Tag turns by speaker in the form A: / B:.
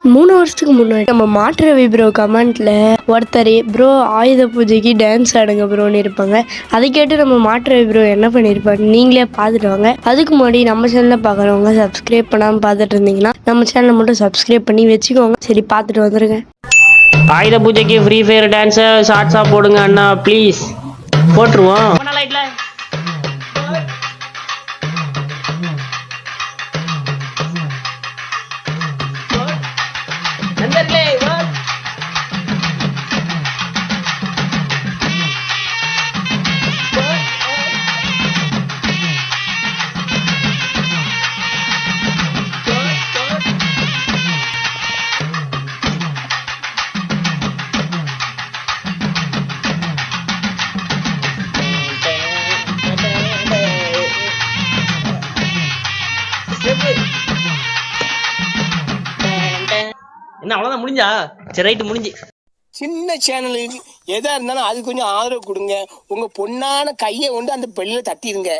A: 3 வருஷத்துக்கு முன்னாடி நம்ம மாற்று ரவி ப்ரோ கமெண்ட்ல ஒருத்தர் ப்ரோ ஆயுத பூஜைக்கு டான்ஸ் ஆடுங்க ப்ரோன்னு இருப்பாங்க. அதை கேட்டு நம்ம மாற்று ரவி ப்ரோ என்ன பண்ணியிருப்பாரு நீங்களே பார்த்துட்டு வாங்க. அதுக்கு முன்னாடி நம்ம சேனலை பார்க்குறவங்க சப்ஸ்கிரைப் பண்ணாமல் பார்த்துட்டு இருந்தீங்கன்னா நம்ம சேனலை மட்டும் சப்ஸ்கிரைப் பண்ணி வச்சுக்கோங்க. சரி பார்த்துட்டு வந்துருங்க.
B: ஆயுத பூஜைக்கு ஃப்ரீ ஃபயர் டான்ஸை ஷார்ட்ஸாக போடுங்க அண்ணா ப்ளீஸ். போட்டுருவோம். என்ன அவ்வளவுதான் முடிஞ்சா? சரி ரைட்டு முடிஞ்சு.
C: சின்ன சேனலுக்கு எதா இருந்தாலும் அது கொஞ்சம் ஆதரவு கொடுங்க. உங்க பொண்ணான கையை கொண்டு அந்த பெல்லில தட்டிடுங்க.